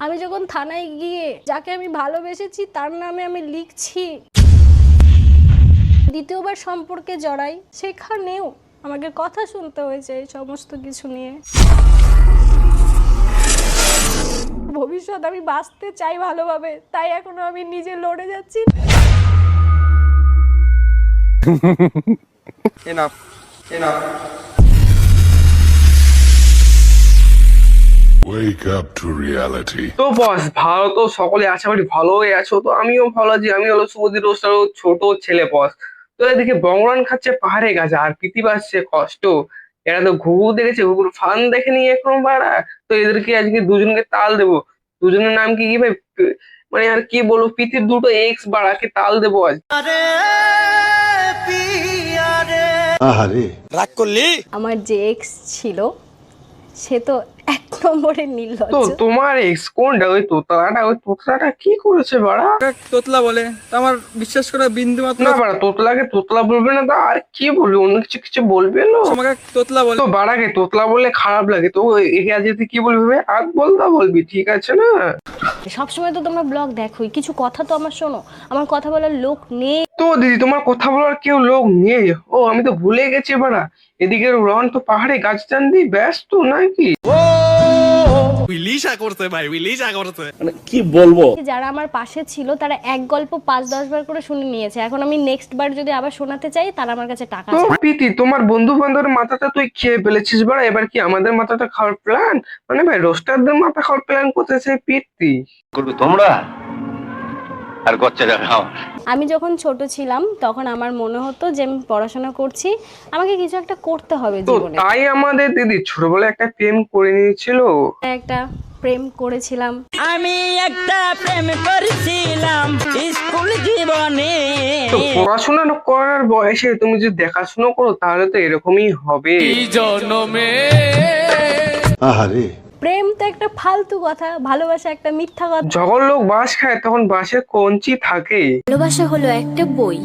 আমি যখন থানায় গিয়ে যাকে আমি ভালোবেসেছি তার নামে আমি লিখছি, দ্বিতীয়বার সম্পর্কে জড়াই, সেখানেও আমাকে কথা শুনতে হয়েছে এই সমস্ত কিছু নিয়ে। ভবিষ্যৎ আমি বাঁচতে চাই ভালোভাবে, তাই এখনো আমি নিজে লড়ে যাচ্ছি। Enough. Enough. Wake up to reality. তো বস, ভালো তো সকলে আশা করি ভালোই আছো। তো আমিও ভালো আছি। আমি হলো শুভদীপ রোস্টার ছোট ছেলে বস। তো এদিকে বংরান খাচ্ছে পাহাড়ে গাছে আর প্রীতি পাচ্ছে কষ্ট। এরা তো ঘুঘু দেখেছে, ঘুঘুর ফান দেখেনি এখন বাড়া। তো এদেরকে আজকে দুজনকে তাল দেবো। দুজনের নাম কি কি ভাই, মানে আর কি বলবো, প্রীতির দুটো এক্স বাড়াকে তাল দেবো আজ। আহারে রাগ করলি? আমার যে এক্স ছিল সে তো এক নম্বরের তো নির্লজ্জ। তোমার এক্স কোনটা? ওই তোতলাটা কি করেছে বাড়া? তোতলা বলে তা আমার বিশ্বাস করা বিন্দু মাত্র। না বাড়া, তোতলাকে তোতলা বলবে না তো আর কি বলবে? অন্য কিছু কিছু বলবে না। আমাকে তোতলা বলে। তো বাড়াকে তোতলা বললে খারাপ লাগে, তো একে আজ তুই কি বলবি ভাই? আগ বলতা বলবি, ঠিক আছে না? সবসময় তো তোমরা ব্লগ দেখোই, কিছু কথা তো আমার শোনো, আমার কথা বলার লোক নেই। তো দিদি, তোমার কথা বলার কেউ লোক নেই? ও আমি তো ভুলে গেছি বাড়া। এদিকে রন তো পাহাড়ে গাছ টান দিয়ে ব্যস্ত নাকি? উইলিশা করতে ভাই, উইলিশা করতে। যারা আমার পাশে ছিল তারা এক গল্প 5-10 বার করে শুনে নিয়েছে। এখন আমি নেক্সট বার যদি আবার শোনাতে চাই তারা আমার কাছে টাকা তো চায়। প্রীতি, তোমার বন্ধু বান্ধবের মাথাটা তুই খেয়ে ফেলেছিস বাড়া, এবার কি আমাদের মাথাটা খাওয়ার প্ল্যান? মানে ভাই, রোস্টারদের মাথা খাওয়ার প্ল্যান করতেছে প্রীতি। করবে তোমরা আর গচ্চাটা খাও। আমি যখন ছোট ছিলাম তখন আমার মনে হতো যে আমি পড়াশোনা করছি, আমাকে কিছু একটা করতে হবে তো জীবনে। তাই আমাদের দিদি ছোটবেলায় একটা প্রেম করে নিয়েছিল। একটা প্রেম করেছিলাম। আমি একটা প্রেম করেছিলাম স্কুল জীবনে। তো পড়াশোনা করার বয়সে তুমি যদি দেখাশোনা করো তাহলে তো এরকমই হবে। আহারে প্রেম তো একটা ফালতু কথা, ভালোবাসা একটা মিথ্যা কথা। যখন লোক বাঁশ খায় তখন বাঁশের কঞ্চি থাকে। ভালোবাসা হলো একটা বই।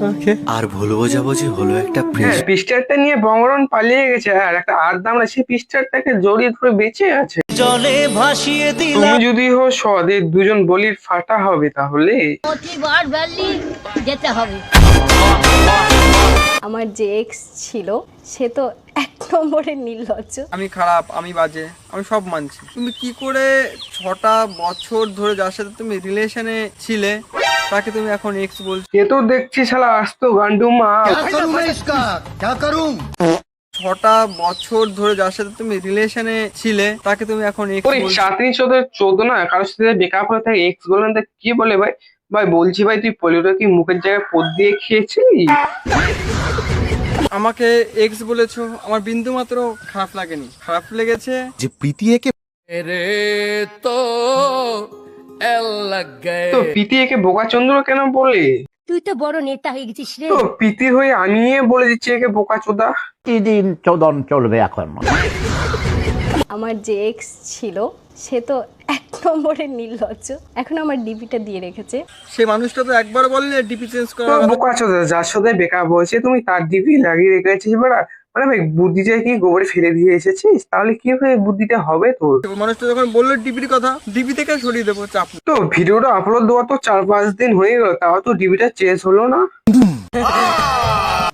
আর ভুল বোঝাবুঝি হলো একটা হ্যাঁ, পিস্টারটা নিয়ে বঙ্গরণ পালিয়ে গেছে আর একটা আর্দামরা সেই পিস্টারটাকে জড়িয়ে ধরে বেঁচে আছে। জলে ভাসিয়ে দিলাম। তুমি যদি হো সৎ, এই দুজন বলির ফাটা হবে তাহলে। প্রতিবার বললি যেতে হবে। আমার যে এক্স ছিল সে তো এক নম্বরের নির্লজ্জ। আমি খারাপ, আমি বাজে, আমি সব মানছি। তুমি কি করে 6টা বছর ধরে যার সাথে তুমি রিলেশনে ছিলে তাকে তুমি এখন এক্স বলছো? এ তো দেখছি শালা আস্ত গান্ডু মা। 6টা বছর ধরে যার সাথে তুমি রিলেশনে ছিলে তাকে তুমি এখন এক্স ওই বলছো? 14 না, কারোর সাথে বেকআপ হয়ে থাকে এক্স বলেন তা কি বলে ভাই? ভাই বলছি ভাই, তুই পলিওটা কি মুখের জায়গায় পদ দিয়ে খেয়েছিলি? আমাকে এক্স বলেছো, আমার বিন্দু মাত্র খারাপ লাগেনি। খারাপ লেগেছে যে প্রীতি একে তো প্রীতি একে বোকাচন্দ্র কেন বলে? তুই তো বড় নেতা হয়ে গেছিস রে। তো প্রীতি হয়ে আমি বলে দিচ্ছি একে বোকাচোদা। দিন চোদন চলবে এখন। আমার যে এক্স ছিল সে তো এক নম্বরের নির্লজ্জ, এখন আমার ডিপিটা দিয়ে রেখেছে। সে মানুষটা তো একবার বললে ডিপি চেঞ্জ তো করার কথা। বোকাচোদা, যার সাথে বেকআপ হয়েছে তুমি তার ডিপি লাগিয়ে রেখেছিস বেড়া। মানে ভাই, বুদ্ধিটা কি গোবরে ফেলে দিয়ে এসেছিস? তাহলে কি হয়ে বুদ্ধিটা হবে তোর? মানুষটা যখন বললো ডিপির কথা, ডিপি থেকে সরিয়ে দেবো, চাপ নেই। তো ভিডিওটা আপলোড দেওয়া তো 4-5 দিন হয়ে গেল, তাও তো ডিপিটা চেঞ্জ হলো না।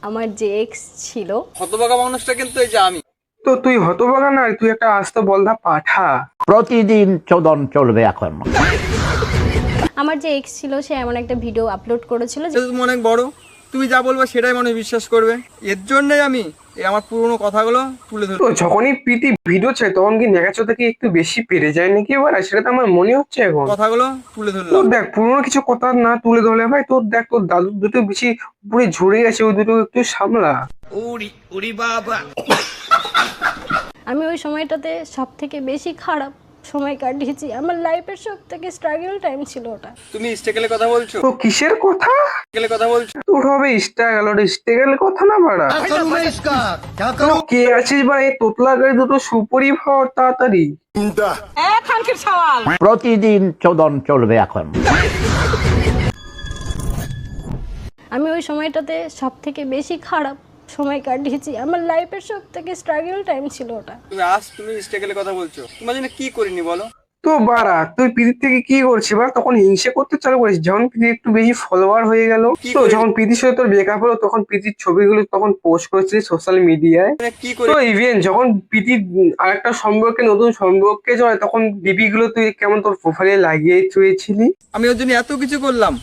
আমার যে এক্স ছিল হতভাগা মানুষটা কিন্তু এই যে আমি। তো তুই হতভাগা না, তুই একটা আস্ত বলদা পাঠা। প্রতিদিন চোদন চলবে এখন। আমার যে এক্স ছিল সে এমন একটা ভিডিও আপলোড করেছিল সে তুমি অনেক বড়, তুমি যা বলবে সেটাই মানুষ বিশ্বাস করবে। এর জন্যই আমি এই আমার পুরোনো কথাগুলো তুলে ধরি। তো যখনই প্রীতি ভিডিও চাই তখন কি নেগাচোদা কি একটু বেশি পেরে যায় নাকি এবার? সেটা তো আমার মনে হচ্ছে এখন। কথাগুলো তুলে তোর ধরলাম। দেখ, পুরোনো কিছু কথা না তুলে ধরলে ভাই, তোর দেখ তোর দাদুর দুটো বেশি পুরো ঝরে গেছে, ওই দুটো একটু সামলা। আমি ওই সময়টাতে সব থেকে বেশি খারাপ সময় কাটিয়েছি, আমার লাইফের সব থেকে স্ট্রাগল টাইম ছিল ওটা। তুমি স্টেকেলের কথা বলছো? তো কিসের কথা? স্টেকেলের কথা বলছো? তোর হবে স্ট্রাগলের কথা না বাড়া। তো কে আছিস বা এই তোতলা গাড়ি দুটো সুপরি ভর তাড়াতাড়ি। প্রতিদিন চোদন চলবে এখন। আমি ওই সময়টাতে সব থেকে বেশি খারাপ সময় কাটিয়েছি, আমার লাইফের সব থেকে স্ট্রাগল টাইম ছিল ওটা। তুমি স্টেকেলের কথা বলছো, তোমার জন্য কি করিনি বলো? তো বাড়া তুই প্রীতির থেকে কি করছিস বা তখন হিংসে করতে চালু করিস যখন প্রীতি একটু বেশি ফলোয়ার হয়ে গেল। তো যখন প্রীতির সাথে তোর ব্রেকআপ হলো তখন প্রীতির ছবিগুলো তখন পোস্ট করেছিলি সোশ্যাল মিডিয়ায়। কি করে তো ইভেন যখন প্রীতি আরেকটা সম্পর্কে নতুন সম্পর্কে জড়ায় তখন ডিপি গুলো তুই কেমন তোর প্রোফাইলে লাগিয়ে চুয়েছিলি। আমি ওর জন্য এত কিছু করলাম,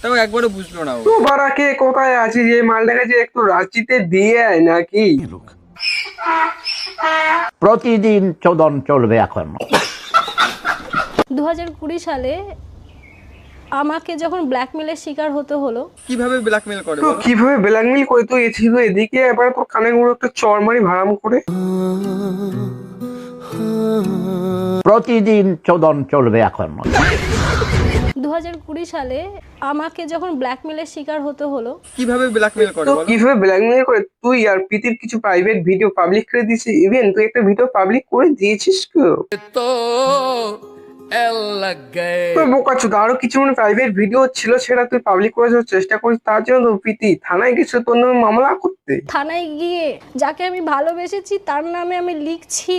তাও একবারও বুঝলো না ও। তো বাড়া কে কোথায় আছে যে মালটাকে যে একটু রাঁচিতে দিয়ে আয় নাকি। প্রতিদিন চোদন চলবে এখন। 2020 সালে আমাকে যখন ব্ল্যাকমেলের শিকার হতে হলো, কিভাবে ব্ল্যাকমেল করে তো বলো? কিভাবে ব্ল্যাকমেল করে তুই ছিল এদিকে এবার তোর কানে গুলো একটা চড় মারি ভাড়াম করে। প্রতিদিন চোদন চলবে এখন। 2020 সালে আমাকে যখন ব্ল্যাকমেলের শিকার হতে হলো, কিভাবে ব্ল্যাকমেল করে তো বলো? কিভাবে ব্ল্যাকমেল করে তুই আর প্রীতির কিছু প্রাইভেট ভিডিও পাবলিক করে দিয়েছিস। ইভেন তুই একটা ভিডিও পাবলিক করে দিয়েছিস কেউ তো বোকাচোদা আরো কিছু মানে প্রাইভেট ভিডিও ছিল সেটা তুই পাবলিক করার চেষ্টা করিস। তার জন্য তো প্রীতি থানায় গেছে তোর নামে মামলা করতে। থানায় গিয়ে যাকে আমি ভালোবেসেছি তার নামে আমি লিখছি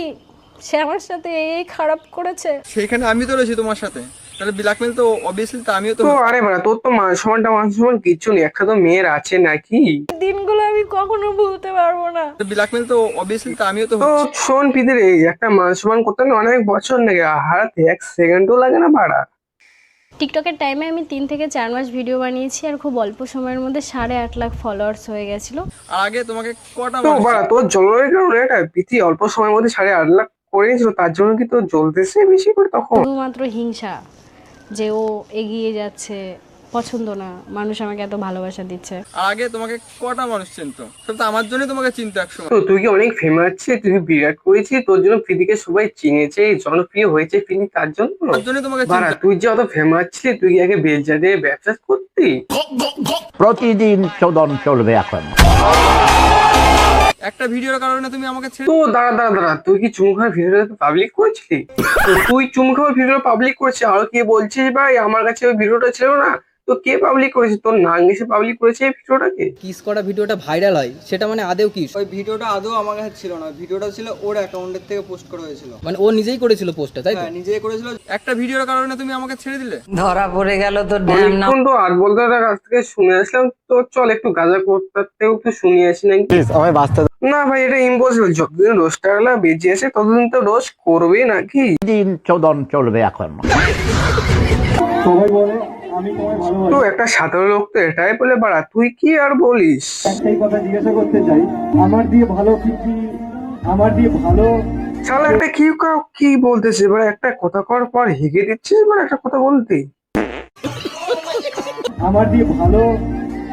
সে আমার সাথে এই খারাপ করেছে। সেইখানে আমি তো রয়েছি তোমার সাথে, তাহলে ব্ল্যাকমেল তো অবভিয়াসলি তো আমিও তো। তো আরে বাড়া তোর তো মান সমান কিছু নেই, একটা তো মেয়ের আছে নাকি। দিনগুলো আমি কখনো ভুলতে পারবো না। ব্ল্যাকমেল তো অবভিয়াসলি তো আমিও তো তো হচ্ছি। শোন প্রীতির এই একটা মান সমান করতে না অনেক বছর লাগে, হারাতে 1 সেকেন্ডও লাগে না বাড়া। টিকটকের টাইমে আমি 3 থেকে 4 মাস ভিডিও বানিয়েছি আর খুব অল্প সময়ের মধ্যে 8.5 লাখ ফলোয়ার্স হয়ে গেছিল। আর আগে তোমাকে কটা তো মানুষ বাড়া তোর জ্বলনের কারণে এটা প্রীতি অল্প সময়ের মধ্যে 8.5 লাখ করে নিয়েছিল, তার জন্য কি তোর জ্বলতেছে বেশি করে তখন। শুধুমাত্র হিংসা যে ও এগিয়ে যাচ্ছে, পছন্দ না মানুষ আমাকে এত ভালোবাসা দিচ্ছে। আর আগে তোমাকে কটা মানুষ চিনতো? সব তো আমার জন্যই তোমাকে চিনতো একসময়। তো তুই কি অনেক ফেমাস ছিস, তুই বিরাট করেছিস, তোর জন্য প্রীতিকে সবাই চিনেছে, জনপ্রিয় হয়েছে প্রীতি তার জন্য। তার জন্যই তোমাকে বাড়া চিনতো। তুই যে অত ফেমাস ছিলি তুই কি আগে বেলচা দিয়ে ব্যবসা করতি। প্রতিদিন চোদন চলবে এখন। একটা ভিডিওর কারণে তুমি আমাকে ছেড়ে তো দাঁড়া তুই কি চুমু খাওয়ার ভিডিওটা পাবলিক করেছিলি? তো তুই চুমু খাওয়ার ভিডিও পাবলিক করেছিস আর কে বলছিস ভাই আমার কাছে ওই ভিডিওটা ছিল না। তো কে পাবলিক করেছে? তোর নাম এসে পাবলিক করেছে এই ভিডিওটাকে। কিস করা ভিডিওটা ভাইরাল হয় সেটা মানে আদেও কিস, ওই ভিডিওটা আদৌ আমার কাছে ছিল না, ভিডিওটা ছিল ওর অ্যাকাউন্টের থেকে পোস্ট করা হয়েছিল। মানে ও নিজেই করেছিল পোস্টটা, তাই তো? হ্যাঁ নিজেই করেছিল। একটা ভিডিওর কারণে তুমি আমাকে ছেড়ে দিলে। ধরা পড়ে গেল তো অনেকক্ষণ তো আট বলদার কাছ থেকে শুনে আসলাম, তো চল একটু গাঁজা করতেও একটু শুনিয়ে আসি নাকি। না ভাই এটা ইম্পসিবল, যতদিন রোস্টারলা বেঁচে আছে ততদিন তো রোজ করবে নাকি। দিন চোদন চলবে এখন। তো একটা সাধারণ লোক তো এটাই বলে বাড়া, তুই কি আর বলিস। একটাই কথা জিজ্ঞাসা করতে চাই, আমার দিয়ে ভালো কি আমার দিয়ে ভালো শালা একটা কি বলতেছে এবার, একটা কথা কর পর হেগে দিচ্ছিস এবার একটা কথা বলতে। আমার দিয়ে ভালো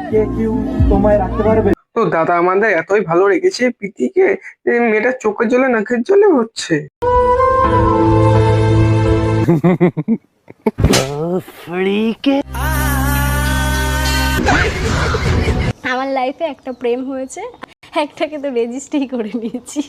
কে কেউ তোমায় রাখতে পারবে? তো দাদা আমাদের এতই ভালো রেখেছে প্রীতিকে, মেয়েটা চোখের জলে নাকের জলে হচ্ছে। আমার লাইফে একটা প্রেম হয়েছে, একটাকে তো রেজিস্ট্রি করে নিয়েছি।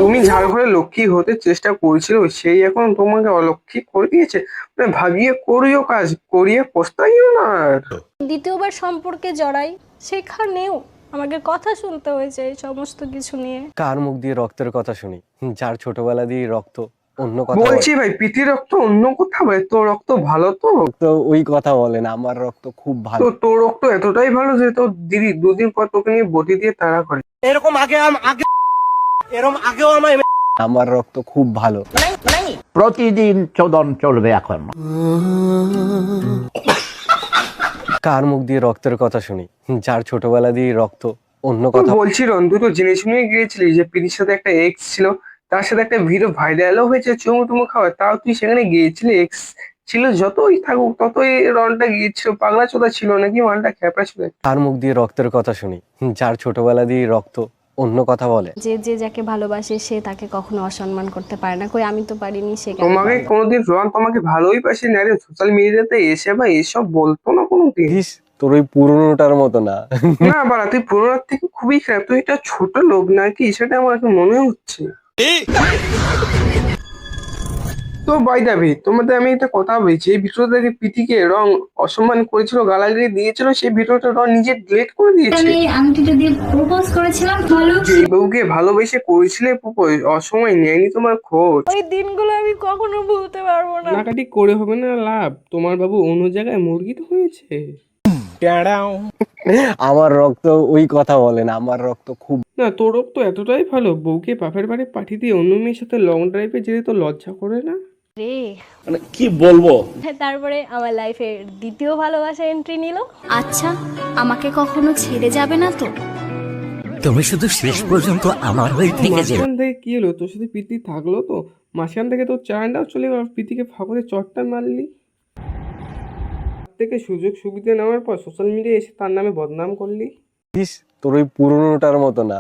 তুমি ঝাড় ঘরে লক্ষ্মী হতে চেষ্টা করছিল, সেই এখন তোমাকে অলক্ষ্মী করে দিয়েছে। মানে ভাবিয়ে করিও কাজ, করিয়ে পস্তাইও না আর। দ্বিতীয়বার সম্পর্কে জড়াই, সেখানেও আমাকে কথা শুনতে হয়েছে এই সমস্ত কিছু নিয়ে। কার মুখ দিয়ে রক্তের কথা শুনি, যার ছোটবেলা দিয়ে রক্ত অন্য কথা বলছি ভাই প্রীতির রক্ত অন্য কথা বলে, তোর রক্ত ভালো তো। তো ওই কথা বলেন, আমার রক্ত খুব ভালো। তো তোর রক্ত এতটাই ভালো যে তোর দিদি 2 দিন পর তোকে নিয়ে বটি দিয়ে তাড়া করে। আমার রক্ত খুব ভালো। প্রতিদিন চোদন চলবে এখন। কার মুখ দিয়ে রক্তের কথা শুনি, যার ছোটবেলা দিয়ে রক্ত অন্য কথা। বলছি রন তুই তো জেনে শুনে গিয়েছিলি যে প্রীতির সাথে একটা এক্স ছিল, তার সাথে একটা ভিডিও ভাইরালও হয়েছে চুমু টুমু খাওয়া, তাও তুই সেখানে গিয়েছিলি। এক্স ছিল যতই থাকুক ততই রনটা গিয়েছিল, পাগলা চোদা ছিল নাকি মালটা খ্যাপড়া ছিল। কার মুখ দিয়ে রক্তের কথা শুনি, যার ছোটবেলা দিয়ে রক্ত অন্য কথা বলে। যে যাকে ভালোবাসে সে তাকে কখনো অসম্মান করতে পারে না, কই আমি তো পারিনি। সে কেন তোমাকে পারবে? কোনোদিন রন তোমাকে ভালোই বাসে না রে, সোশ্যাল মিডিয়াতে এসে বা এসব বলতো না কোনোদিন। তোর ওই পুরনোটার মতো না। না বাড়া তুই পুরোনোর থেকে খুবই খারাপ, তুই একটা ছোট লোক নাকি সেটা আমার এখন মনে হচ্ছে। তো বাই যাবে তোমাদের আমি একটা কথা বলছি, এই ভিডিওটা দেখে প্রীতিকে রং অসম্মান করেছিল, গালাগালি দিয়েছিল, সেই ভিডিওটা রং নিজে ডিলিট করে দিয়েছে। আংটিটা দিয়ে প্রপোজ করেছিলাম ভালো যে বউকে ভালোবেসে করেছিলে প্রপোজ, অসময় নেয়নি তোমার খোঁজ। ওই দিনগুলো আমি কখনো ভুলতে পারবো না। কাটাকাটি করে হবে না লাভ, তোমার বাবু অন্য জায়গায় মুরগি তো হয়েছে। আমার রক্ত ওই কথা বলে না, আমার রক্ত খুব না তোর রক্ত এতটাই ভালো, বউকে বাপের বাড়ি পাঠিয়ে দিয়ে অন্য মেয়ের সাথে লং ড্রাইভে যেতে তো লজ্জা করে না? রে মানে কি বলবো। তারপরে আমার লাইফের দ্বিতীয় ভালোবাসা এন্ট্রি নিল। আচ্ছা আমাকে কখনো ছেড়ে যাবে না তো? তুমি শুধু শেষ পর্যন্ত আমার হয়ে থেকে যাবে। মাঝখান থেকে কি হলো, তোর সাথে প্রীতি থাকলো তো, মাঝখান থেকে তোর চায়নাও চলে গেল, প্রীতিকে ফাঁকতে চটটা মারলি। থেকে সুযোগ সুবিধা নেওয়ার পর সোশ্যাল মিডিয়ায় এসে তার নামে বদনাম করলি। তোর ওই পুরোনোটার মতো না।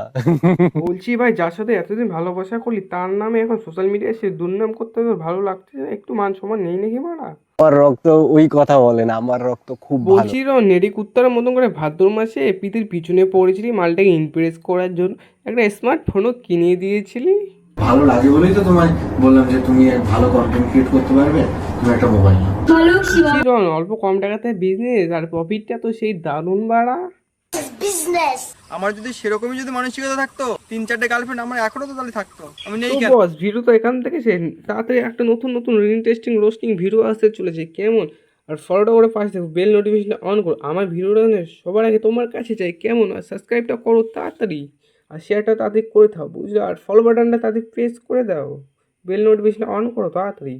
বলছি ভাই, যার সাথে এতদিন ভালোবাসা করলি তার নামে এখন সোশ্যাল মিডিয়ায় এসে দুর্নাম করতে তোর ভালো লাগছে না? একটু মান সম্মান নেই নাকি মারা? আমার রক্ত ওই কথা বলে না, আমার রক্ত খুব ভালো। বলছি নেড়ি কুত্তার মতন করে ভাদ্র মাসে প্রীতির পিছনে পড়েছিলি মালটাকে ইমপ্রেস করার জন্য, একটা স্মার্টফোনও কিনে দিয়েছিলি। ভালো লাগে বলেই তো তোমায় বললাম যে তুমি ভালো কন্টেন্ট ক্রিয়েট করতে পারবে, তুমি একটা মোবাইল নাও। ভালো শিবা চিরন অল্প কম টাকাতে বিজনেস আর প্রফিটটা তো সেই দারুণ বাড়া। আমার যদি সেরকমই যদি মানসিকতা থাকতো 3-4টে গার্লফ্রেন্ড আমার এখনো তো তাহলে থাকতো, আমি নেই তো কেন? বস ভিডিও তো এখান থেকে সে তাড়াতাড়ি একটা নতুন নতুন ইন্টারেস্টিং রোস্টিং ভিডিও আসতে চলেছে কেমন? আর ফলোটা করে পাশে দেখো, বেল নোটিফিকেশনটা অন করো, আমার ভিডিওটা সবার আগে তোমার কাছে চাই কেমন? আর সাবস্ক্রাইবটা করো তাড়াতাড়ি, আর শেয়ারটা তাড়াতাড়ি করে দাও বুঝলো, আর ফলো বাটনটা তাড়াতাড়ি প্রেস করে দাও, বেল নোটিফিকেশনটা অন করো তাড়াতাড়ি।